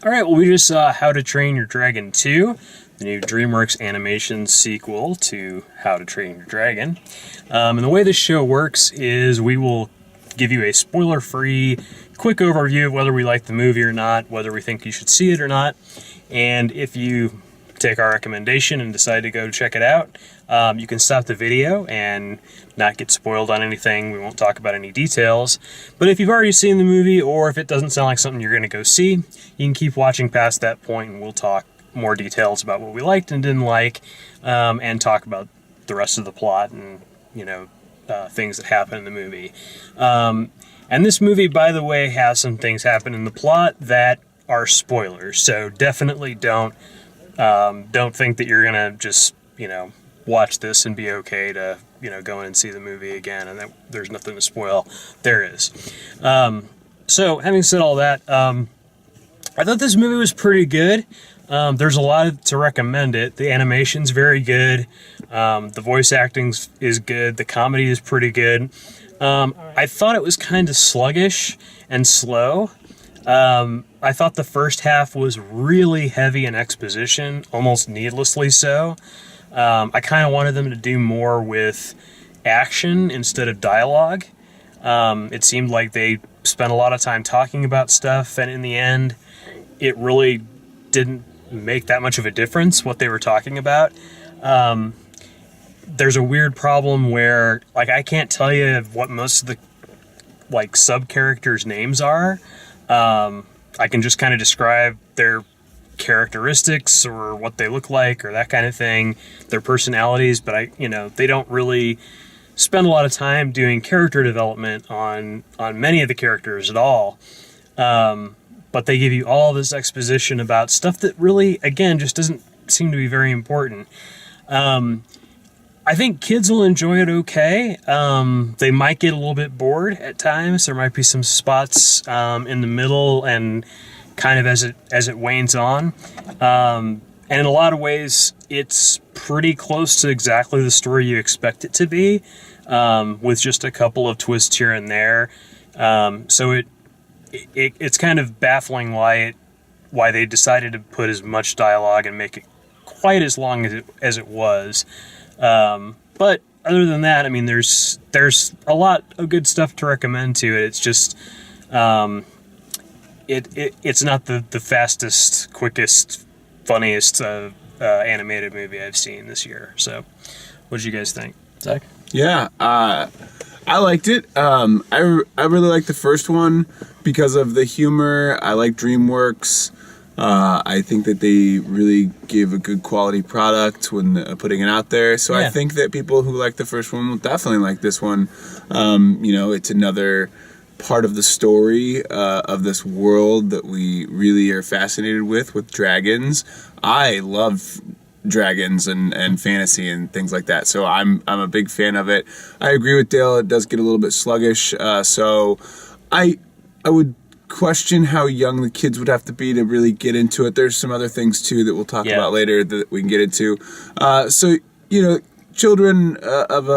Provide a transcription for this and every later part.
All right, well, we just saw How to Train Your Dragon 2, the new DreamWorks animation sequel to How to Train Your Dragon. And the way this show works is we will give you a spoiler-free, quick overview of whether we like the movie or not, whether we think you should see it or not. And if you take our recommendation and decide to go check it out, you can stop the video and not get spoiled on anything. We won't talk about any details. But if you've already seen the movie, or if it doesn't sound like something you're going to go see, you can keep watching past that point and we'll talk more details about what we liked and didn't like, and talk about the rest of the plot and, things that happen in the movie. And this movie, by the way, has some things happen in the plot that are spoilers. So definitely don't think that you're going to just, watch this and be okay to, go in and see the movie again and that there's nothing to spoil. There is. So having said all that, I thought this movie was pretty good. There's a lot to recommend it. The animation's very good. The voice acting is good. The comedy is pretty good. I thought it was kind of sluggish and slow. I thought the first half was really heavy in exposition, almost needlessly so. I kind of wanted them to do more with action instead of dialogue. It seemed like they spent a lot of time talking about stuff, and in the end, it really didn't make that much of a difference what they were talking about. There's a weird problem where, I can't tell you what most of the, sub-characters' names are. I can just kind of describe their characteristics or what they look like or that kind of thing, their personalities, but they don't really spend a lot of time doing character development on many of the characters at all. But they give you all this exposition about stuff that really, again, just doesn't seem to be very important. I think kids will enjoy it okay. They might get a little bit bored at times. There might be some spots in the middle and kind of as it wanes on. And in a lot of ways, it's pretty close to exactly the story you expect it to be, with just a couple of twists here and there. So it's kind of baffling why they decided to put as much dialogue and make it quite as long as it was. But other than that, there's a lot of good stuff to recommend to it. It's just, it's not the fastest, quickest, funniest animated movie I've seen this year. So, what did you guys think, Zach? Yeah, I liked it. I really liked the first one because of the humor. I like DreamWorks. I think that they really gave a good quality product when putting it out there. So yeah. I think that people who like the first one will definitely like this one. It's another part of the story of this world that we really are fascinated with dragons. I love dragons and fantasy and things like that. So I'm a big fan of it. I agree with Dale. It does get a little bit sluggish. So I would question how young the kids would have to be to really get into it. There's some other things too that we'll talk about later that we can get into. Children of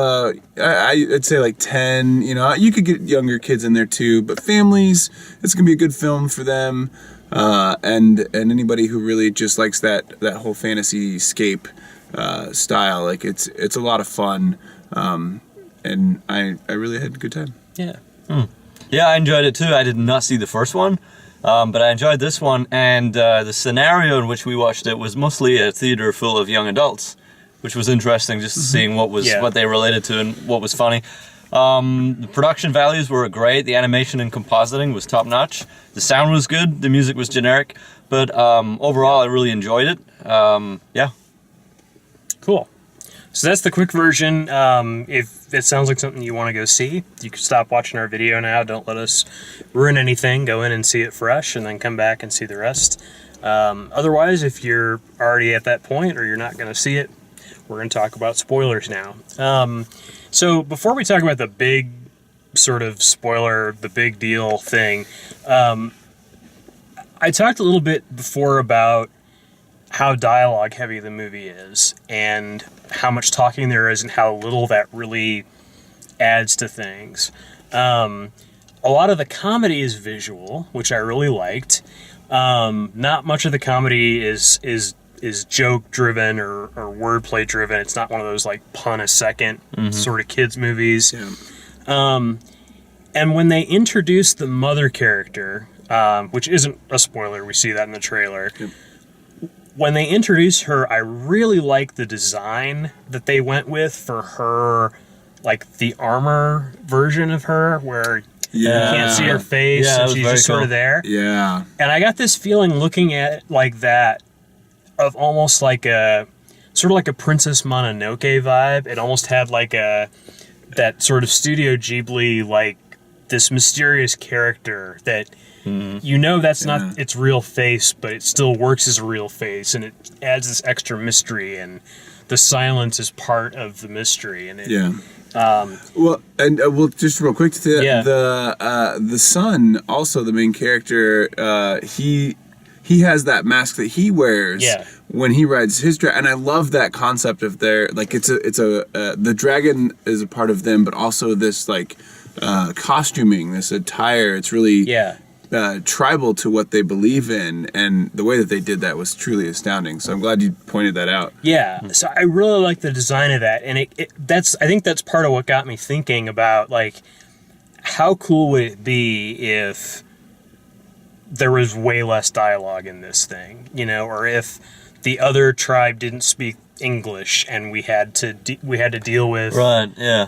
I'd say 10. You could get younger kids in there too, but families, it's gonna be a good film for them. And anybody who really just likes that whole fantasy scape style, it's a lot of fun, and I really had a good time. Yeah. Yeah, I enjoyed it too. I did not see the first one, but I enjoyed this one, and the scenario in which we watched it was mostly a theater full of young adults, which was interesting, just seeing what they related to and what was funny. The production values were great. The animation and compositing was top notch. The sound was good. The music was generic, but overall, I really enjoyed it. Yeah. Cool. So that's the quick version. If it sounds like something you want to go see, you can stop watching our video now. Don't let us ruin anything. Go in and see it fresh, and then come back and see the rest. Otherwise, if you're already at that point or you're not going to see it, we're going to talk about spoilers now. So before we talk about the big sort of spoiler, the big deal thing, I talked a little bit before about how dialogue heavy the movie is and how much talking there is and how little that really adds to things. A lot of the comedy is visual, which I really liked, Not much of the comedy is joke driven or wordplay driven. It's not one of those like pun a second sort of kids movies. Yeah. And when they introduced the mother character, which isn't a spoiler, we see that in the trailer. Yep. When they introduced her, I really like the design that they went with for her, like the armor version of her, where you can't see her face Yeah, that and was she's very just sort cool. of there. Yeah. And I got this feeling looking at it like that, of almost like a sort of like a Princess Mononoke vibe. It almost had like that sort of Studio Ghibli, like this mysterious character that you know that's not its real face, but it still works as a real face, and it adds this extra mystery, and the silence is part of the mystery. And it, Yeah. Well, and well, just real quick, the son, also the main character, he has that mask that he wears when he rides his dragon, and I love that concept of their like it's a the dragon is a part of them, but also this like costuming, this attire. It's really tribal to what they believe in, and the way that they did that was truly astounding. So I'm glad you pointed that out. Yeah, so I really like the design of that, and I think that's part of what got me thinking about like how cool would it be if there was way less dialogue in this thing, you know, or if the other tribe didn't speak English and we had to deal with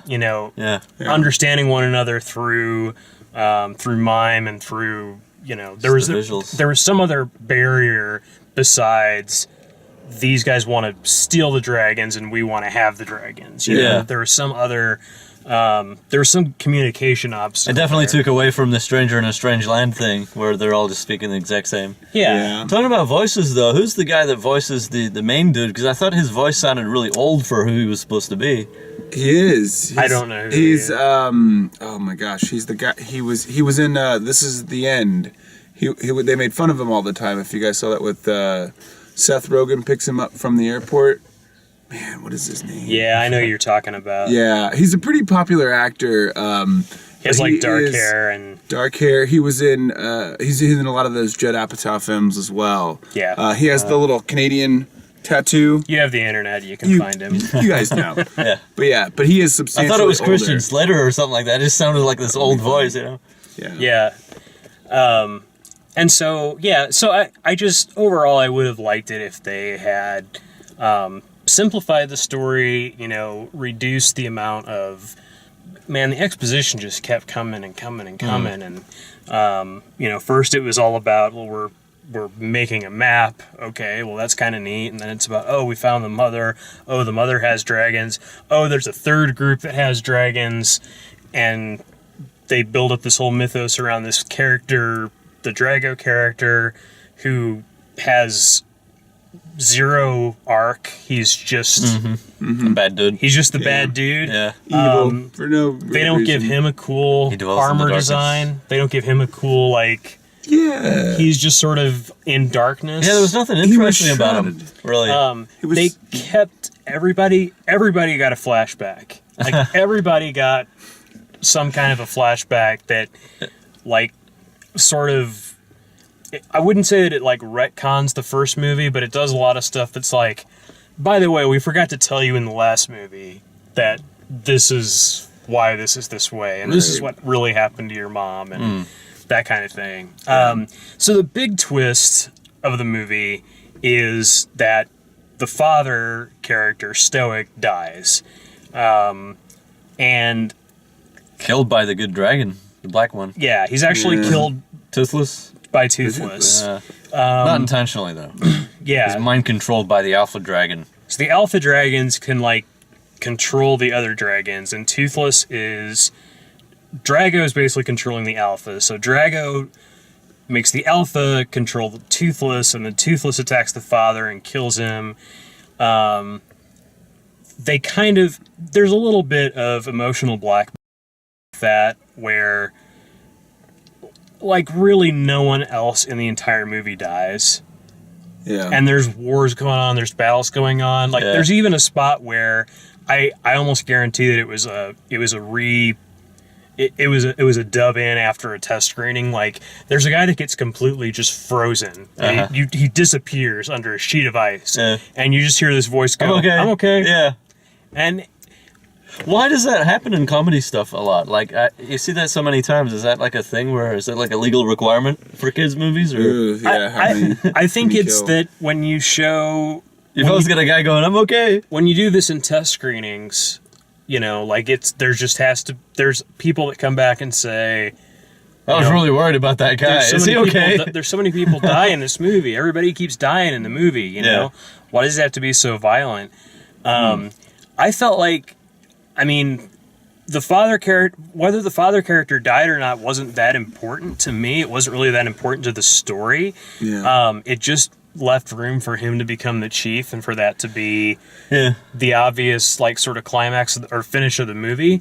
you know understanding one another through mime and through, you know, there was some other barrier besides these guys want to steal the dragons and we want to have the dragons. You know? There was some other there was some communication obstacle. It definitely took away from the stranger in a strange land thing where they're all just speaking the exact same. Yeah. Talking about voices though, who's the guy that voices the main dude? Because I thought his voice sounded really old for who he was supposed to be. He is. I don't know who he's he is. oh my gosh, he's the guy. He was in This Is the End. They made fun of him all the time. If you guys saw that with Seth Rogen picks him up from the airport. Man, what is his name? Yeah, I know who you're talking about. Yeah, he's a pretty popular actor. He has like dark hair and dark hair. He was in. He's in a lot of those Judd Apatow films as well. Yeah. He has the little Canadian tattoo. you have the internet, you can find him. You guys know. Yeah. But he is I substantially thought it was older. Christian Slater or something like that. It just sounded like this old voice, you know? Yeah. And so I just overall I would have liked it if they had simplified the story, you know, reduced the amount of the exposition just kept coming and coming and coming, and you know, first it was all about, well, we're making a map. Okay, well, that's kind of neat. And then it's about, oh, we found the mother. Oh, the mother has dragons. Oh, there's a third group that has dragons. And they build up this whole mythos around this character, the Drago character, who has zero arc. He's just A bad dude. he's just the bad dude. Yeah. Evil for no. They don't give him a cool He dwells in the armor darkness. design. They don't give him a cool, like, Yeah. he's just sort of in darkness. Yeah, there was nothing He was interesting about him, shrouded. really. was- They kept everybody got a flashback. Like, everybody got some kind of a flashback that, like, sort of, I wouldn't say that it, like, retcons the first movie, but it does a lot of stuff that's like, by the way, we forgot to tell you in the last movie that this is why this is this way, and this is what really happened to your mom, and that kind of thing. So the big twist of the movie is that the father character, Stoic, dies. And Killed by the good dragon, the black one. yeah, he's actually killed Toothless? by Toothless. Not intentionally, though. Yeah. He's mind controlled by the alpha dragon. So the alpha dragons can, like, control the other dragons, and Toothless is... Drago is basically controlling the alpha. So Drago makes the alpha control the Toothless, and then Toothless attacks the father and kills him. They kind of... There's a little bit of emotional blackmail with that, where, like, really no one else in the entire movie dies. Yeah. And there's wars going on, there's battles going on. Like, Yeah. there's even a spot where I almost guarantee that it was a it was a dub in after a test screening. Like, there's a guy that gets completely just frozen. He disappears under a sheet of ice, and you just hear this voice go, "I'm okay." Yeah. And why does that happen in comedy stuff a lot? Like, you see that so many times. Is that like a thing where is it like a legal requirement for kids' movies? Or Ooh, yeah, how many- I think how many it's kill? that when you show you've always got a guy going, "I'm okay." when you do this in test screenings, you know, like there's people that come back and say, I was really worried about that guy. Is he okay? There's so many people die in this movie. Everybody keeps dying in the movie. You know, why does it have to be so violent? I felt like, I mean, whether the father character died or not wasn't that important to me. It wasn't really that important to the story. Yeah. It just left room for him to become the chief and for that to be Yeah. the obvious, like, sort of climax or finish of the movie.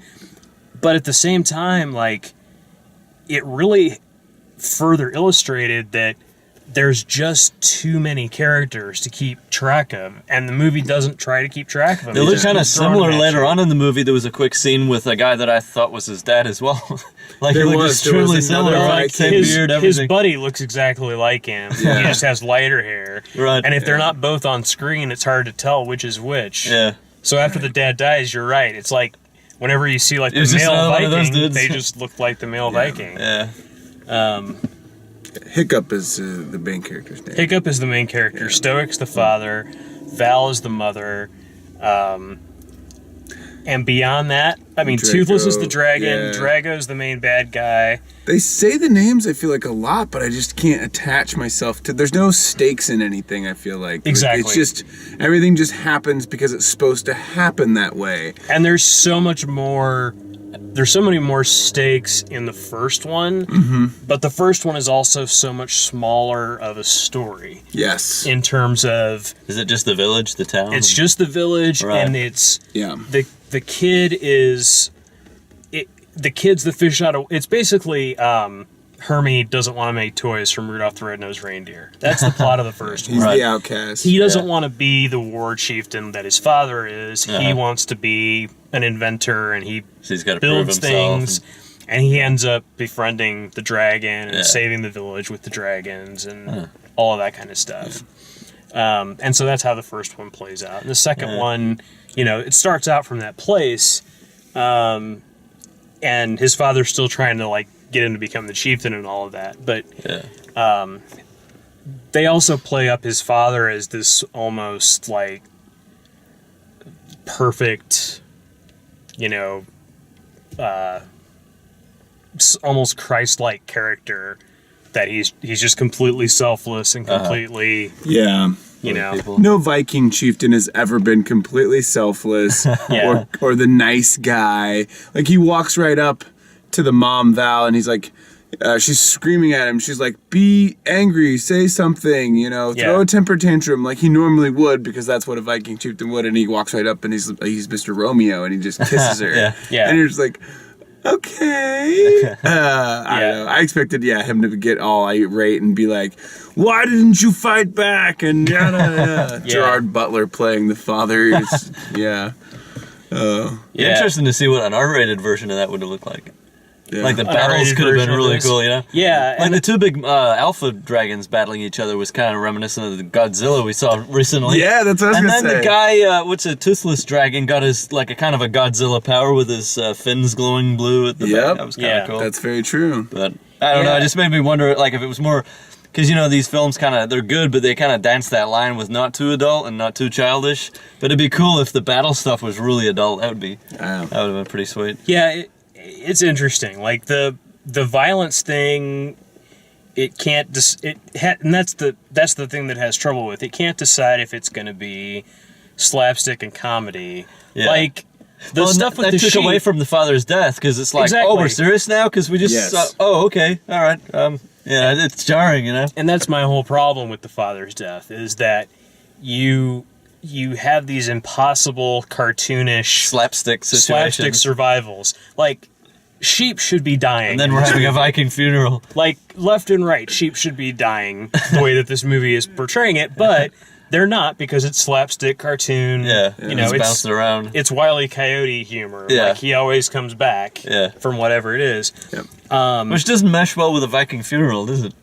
But at the same time, like, it really further illustrated that there's just too many characters to keep track of, and the movie doesn't try to keep track of them. They It look just kind of keeps throwing similar them at later you. on in the movie. There was a quick scene with a guy that I thought was his dad as well. Like, There he looked was another extremely similar, guy like same kid. beard, His everything. buddy looks exactly like him. Yeah. He just has lighter hair. Right. And if they're not both on screen, it's hard to tell which is which. Yeah. So after the dad dies, you're right. It's like whenever you see like It the was just male another one of those Viking, dudes. they just look like the male Viking. Yeah. Hiccup is the main character's name. Hiccup is the main character. Stoic's the father. Val is the mother. And beyond that, I mean, Drago, Toothless is the dragon. yeah. Drago's the main bad guy. They say the names, I feel like, a lot, but I just can't attach myself to. There's no stakes in anything, I feel like. Exactly. It's just, everything just happens because it's supposed to happen that way. And there's so much more. There's so many more stakes in the first one, but the first one is also so much smaller of a story Yes. in terms of Is it just the village, the town? it's just the village, Right. and it's Yeah. the kid is the kid's the fish out of. It's basically Hermie doesn't want to make toys from Rudolph the Red-Nosed Reindeer. That's the plot of the first He's one. Right. the outcast. He doesn't Yeah. want to be the war chieftain that his father is. He Uh-huh. wants to be an inventor, and he So he's got to prove builds himself. things. And he ends up befriending the dragon and Yeah. saving the village with the dragons and all of that kind of stuff. And so that's how the first one plays out. And the second one, you know, it starts out from that place, and his father's still trying to, like, get him to become the chieftain and all of that. But Yeah. they also play up his father as this almost, like, perfect, you know, almost Christ-like character that he's just completely selfless and completely, Yeah. you know, People. No Viking chieftain has ever been completely selfless Yeah. or the nice guy. Like, he walks right up to the mom, Val, and he's like, she's screaming at him. She's like, be angry, say something, you know, throw Yeah. a temper tantrum like he normally would, because that's what a Viking chieftain would. And he walks right up and he's Mr. Romeo, and he just kisses her. Yeah. Yeah. And you're just like, okay. I Yeah. don't know. I expected, him to get all irate and be like, why didn't you fight back? And yada, yada. Yeah. Gerard Butler playing the father. It's, yeah. Yeah. Interesting to see what an R-rated version of that would have looked like. Yeah. Like the An battles R-rated could have been version of really this? cool, you know? Yeah, Like and the two big alpha dragons battling each other was kind of reminiscent of the Godzilla we saw recently. Yeah, that's what I was And gonna then say. the guy, what's a toothless dragon, got his like a kind of a Godzilla power with his fins glowing blue at the Yep. back. That was kind of Yeah. cool. That's very true. But I don't know. Yeah. It just made me wonder, like, if it was more, because you know these films they're good, but they kind of dance that line with not too adult and not too childish. But it'd be cool if the battle stuff was really adult. That would have been pretty sweet. yeah, it's interesting. Like the violence thing, it can't and that's the thing that has trouble with it. Can't decide if it's going to be slapstick and comedy. Yeah. Like the stuff with that the took sheep. away from the father's death, because it's like, Exactly. oh, we're serious now because we just Yes. oh, okay, all right, yeah, it's jarring, you know. And that's my whole problem with the father's death, is that you have these impossible cartoonish Slapstick situations. slapstick survivals. Like, sheep should be dying. And then we're having a Viking funeral. Like, left and right, sheep should be dying the way that this movie is portraying it. But they're not, because it's slapstick cartoon. Yeah, you know, just it's bouncing around. it's Wile E. Coyote humor. Yeah. Like he always comes back. Yeah. From whatever it is. Yep. Which doesn't mesh well with a Viking funeral, does it?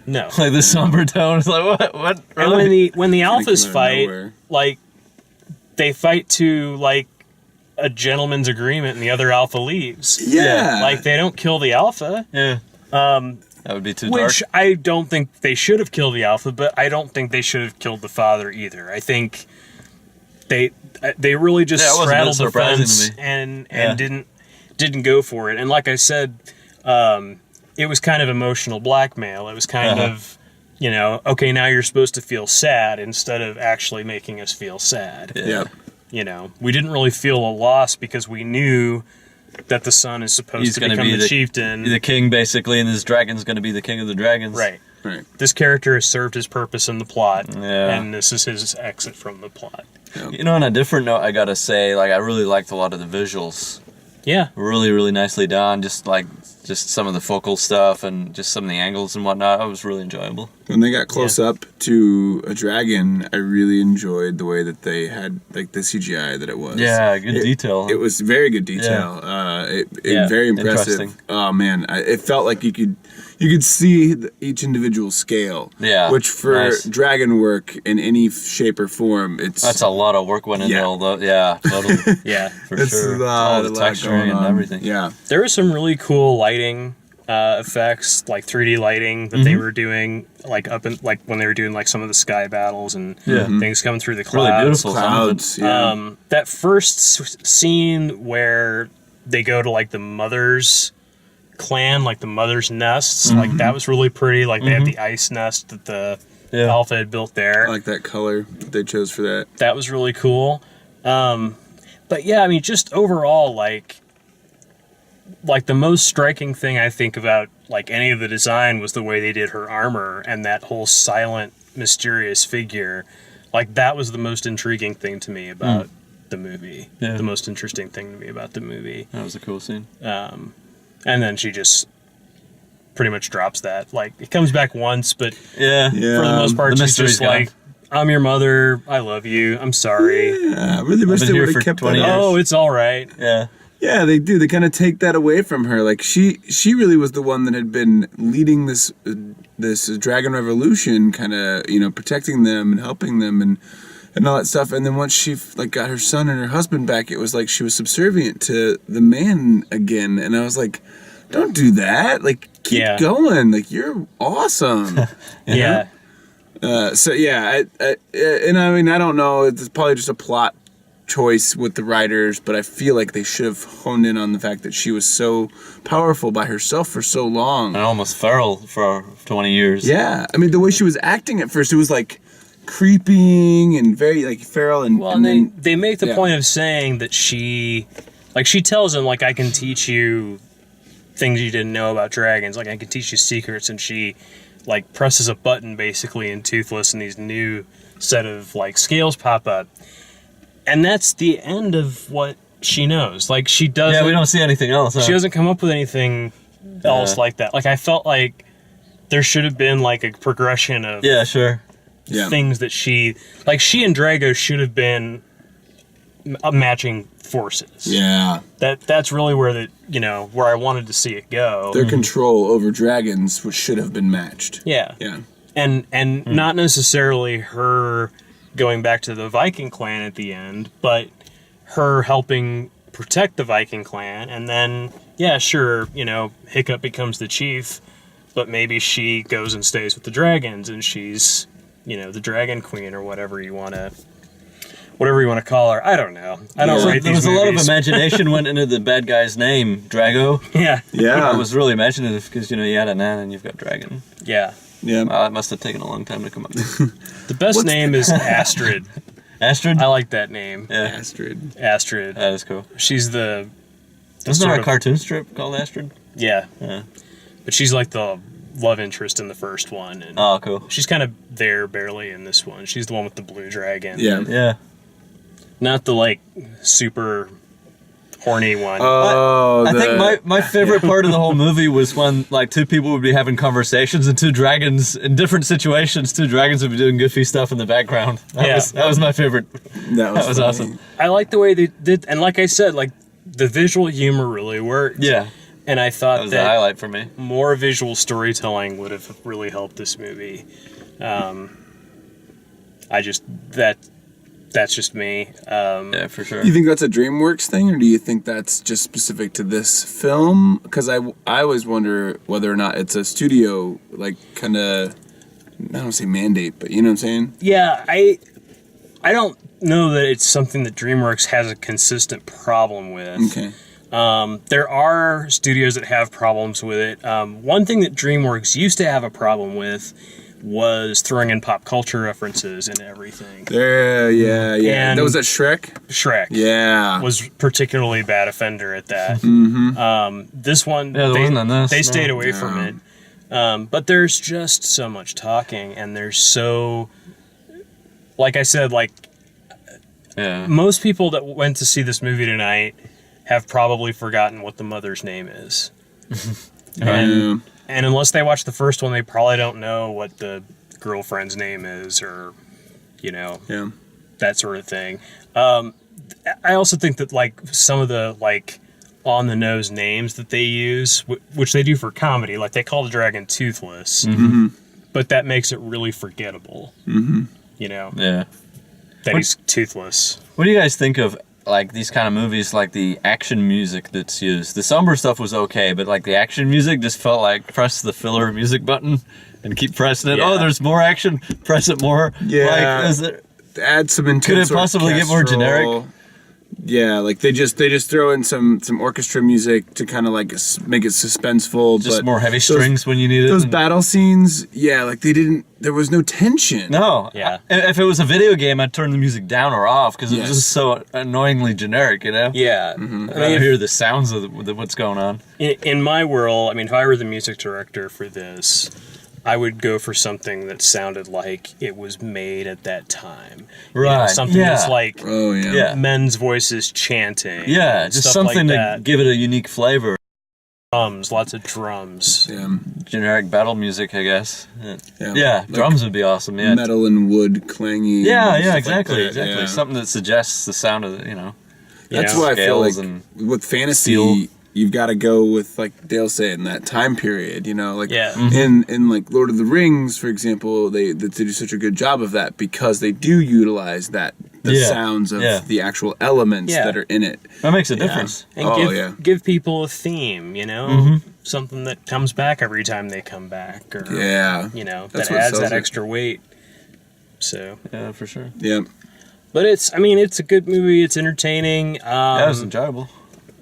No. Like the somber tone. It's like what? And Really? when the alphas came out of fight, nowhere. like they fight to like a gentleman's agreement, and the other alpha leaves. Yeah. Like they don't kill the alpha. Yeah. That would be too dark. Which I don't think they should have killed the alpha, but I don't think they should have killed the father either. I think they really just Yeah, it wasn't straddled the surprising to fence me. and Yeah. didn't go for it. And like I said, it was kind of emotional blackmail. It was kind Uh-huh. of, you know, okay, now you're supposed to feel sad instead of actually making us feel sad. Yep. You know, we didn't really feel a loss because we knew that the son is supposed He's to gonna become be the chieftain. The king, basically, and this dragon's going to be the king of the dragons. Right. Right. This character has served his purpose in the plot, Yeah. and this is his exit from the plot. You know, on a different note, I gotta say, like, I really liked a lot of the visuals. Yeah, Really, really nicely done. Just some of the focal stuff and just some of the angles and whatnot. It was really enjoyable. When they got close up to a dragon, I really enjoyed the way that they had like the CGI that it was. Yeah, good detail. It was very good detail. Yeah, Very impressive. interesting. Oh man, it felt like you could see each individual scale. Yeah, Which for nice. dragon work in any shape or form, That's a lot of work went into Yeah. all the. Yeah, totally. yeah. For it's sure. a lot, All the a lot texturing going and on. everything. Yeah. There was some really cool lighting effects, like 3D lighting that they were doing, like up in like when they were doing like some of the sky battles and Yeah. things coming through the Really clouds. beautiful. Some of it. Clouds. Yeah. That first scene where they go to like the mother's clan, like the mother's nests, like that was really pretty. Like they had the ice nest that the Yeah. alpha had built there. I like that color that they chose for that. That was really cool. But yeah, I mean, just overall, like the most striking thing I think about like any of the design was the way they did her armor and that whole silent, mysterious figure. Like that was the most intriguing thing to me about the movie. Yeah. The most interesting thing to me about the movie. That was a cool scene. And then she just pretty much drops that. Like it comes back once, but Yeah. Yeah. for the most part, the she's mystery's just gone. like, "I'm your mother. I love you. I'm sorry." Yeah, I really wish been they here would for have kept 20 that. years. Oh, it's all right. Yeah. Yeah, they do. They kind of take that away from her. Like she really was the one that had been leading this dragon revolution, kind of protecting them and helping them and all that stuff. And then once she like got her son and her husband back, it was like she was subservient to the man again. And I was like, don't do that. Like keep Yeah. going. Like you're awesome. Yeah. So yeah, and I mean I don't know. It's probably just a plot choice with the writers, but I feel like they should have honed in on the fact that she was so powerful by herself for so long. And almost feral for 20 years. Yeah, I mean the way she was acting at first, it was like creeping and very like feral, and, Well, and and then they make the yeah. point of saying that she tells him, like, I can teach you things you didn't know about dragons. Like, I can teach you secrets. And she, like, presses a button, basically, in Toothless, and these new set of, like, scales pop up. And that's the end of what she knows. Like, she doesn't... Yeah, we don't see anything else. Huh? She doesn't come up with anything else like that. Like, I felt like there should have been, like, a progression of... Yeah, sure. yeah, things that she and Drago should have been matching forces. yeah, That's really where where I wanted to see it go. their control over dragons which should have been matched. Yeah. Yeah, And not necessarily her going back to the Viking clan at the end, but her helping protect the Viking clan, and then yeah, sure, Hiccup becomes the chief, but maybe she goes and stays with the dragons and she's the dragon queen or whatever you want to call her. I don't know. I don't Yeah. rate There these was a lot of movies. imagination went into the bad guy's name, Drago. Yeah. yeah, I was really imaginative because you had a nan and you've got dragon. Yeah. yeah. Wow, it must have taken a long time to come up with. The best name is Astrid. Astrid? I like that name. Yeah, Astrid. Astrid. that is cool. She's the Isn't sort there a of- cartoon strip called Astrid? yeah. Yeah. But she's like the love interest in the first one, and Oh, cool. she's kind of there barely in this one. She's the one with the blue dragon. Yeah, Yeah. Not the like super horny one. Oh, I think my favorite part of the whole movie was when like two people would be having conversations and two dragons in different situations. Two dragons would be doing goofy stuff in the background. That was my favorite. that was funny. Awesome. I like the way they did, and like I said, like the visual humor really worked. Yeah, And I thought that was the highlight for me. more visual storytelling would have really helped this movie. That's just me. Yeah, for sure. You think that's a DreamWorks thing, or do you think that's just specific to this film? Because I always wonder whether or not it's a studio, like, kind of, I don't say mandate, but you know what I'm saying? Yeah, I don't know that it's something that DreamWorks has a consistent problem with. Okay. There are studios that have problems with it. One thing that DreamWorks used to have a problem with was throwing in pop culture references into everything. There, yeah. And- That was that Shrek? Shrek Yeah. was particularly bad offender at that. This one, Yeah, there wasn't on this, they no. stayed away from it. But there's just so much talking, and there's so, like I said, like Yeah. most people that went to see this movie tonight have probably forgotten what the mother's name is. Yeah. And unless they watch the first one, they probably don't know what the girlfriend's name is, or, you know, Yeah. that sort of thing. I also think that like some of the like on the nose names that they use, which they do for comedy, like they call the dragon Toothless, but that makes it really forgettable. You know, Yeah. that he's toothless. What do you guys think of like these kind of movies, like the action music that's used? The somber stuff was okay, but like the action music just felt like press the filler music button and keep pressing it. Yeah. Oh, there's more action. Press it more. Yeah. Like, is it, Add some intense Could it possibly get more orchestral- generic? Yeah, like they just throw in some orchestra music to kind of like make it suspenseful. just but more heavy those- strings when you need it. Those and- battle scenes, yeah, like there was no tension. No. Yeah. If it was a video game, I'd turn the music down or off because it was Yes. just so annoyingly generic, you know? Yeah. I'd rather hear the sounds of what's going on. In my world, I mean, if I were the music director for this, I would go for something that sounded like it was made at that time. You know, Right, something yeah. that's like Oh yeah. Yeah. men's voices chanting. Yeah, just stuff something like to that. give it a unique flavor. Drums, lots of drums. Yeah. Generic battle music, I guess. Yeah. Yeah, Like drums would be awesome. Yeah, Metal and wood clanging. yeah, and stuff like exactly, that, exactly. yeah. Something that suggests the sound of the, you know. That's Yeah. why I feel like Scales and with fantasy, steel. you've got to go with like Dale said in that time period. You know, like Yeah. in like Lord of the Rings, for example, they do such a good job of that because they do utilize the Yeah. sounds of Yeah. the actual elements Yeah. that are in it. That makes a difference. And Oh, give yeah. give people a theme, you know? Something that comes back every time they come back, or Yeah. you know, That's that what adds sells that it. extra weight. So, Yeah, for sure. Yeah. but it's a good movie. It's entertaining. That was enjoyable.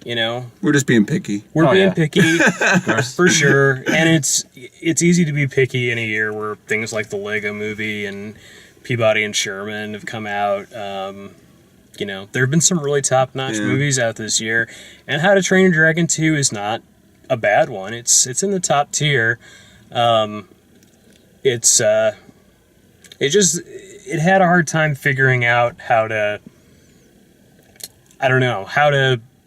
You know, We're just being picky. we're Oh, being yeah. picky Of course. for sure, and it's easy to be picky in a year where things like the Lego Movie and Peabody and Sherman have come out. You know, there have been some really top-notch Yeah. movies out this year, and How to Train Your Dragon 2 is not a bad one. It's in the top tier. It had a hard time figuring out how to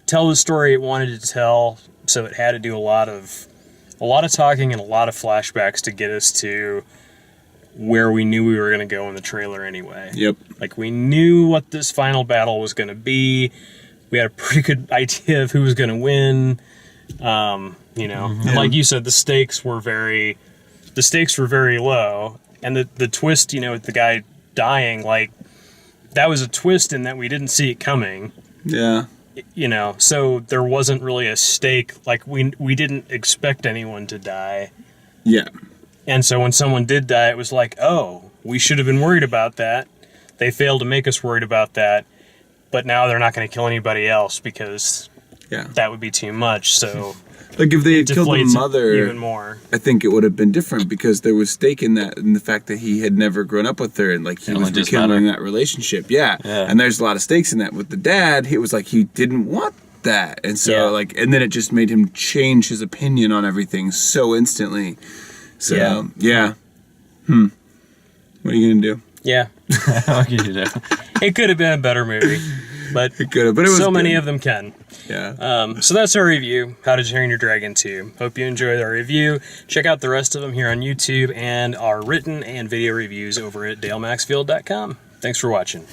tell the story it wanted to tell, so it had to do a lot of talking and a lot of flashbacks to get us to where we knew we were going to go in the trailer anyway. Yep. Like, we knew what this final battle was going to be. We had a pretty good idea of who was going to win. You know, and like you said, the stakes were very low, and the twist, you know, with the guy dying, like, that was a twist in that we didn't see it coming. Yeah. You know, so there wasn't really a stake. Like, we didn't expect anyone to die. Yeah. And so when someone did die, it was like, oh, we should have been worried about that. They failed to make us worried about that. But now they're not going to kill anybody else because Yeah. that would be too much. So Like if they had killed the deflates it mother, even more. I think it would have been different because there was stake in that, in the fact that he had never grown up with her and like he It was only just rekindling mattered. that relationship. Yeah. Yeah. And there's a lot of stakes in that. With the dad, it was like he didn't want that. And so Yeah. like, and then it just made him change his opinion on everything so instantly. So, Yeah. What are you going to do? Yeah, What can you do? it could have been a better movie. but It could've, but it was so many good. of them can. Yeah. So that's our review, How to Train Your Dragon 2. Hope you enjoyed our review. Check out the rest of them here on YouTube and our written and video reviews over at dalemaxfield.com. Thanks for watching.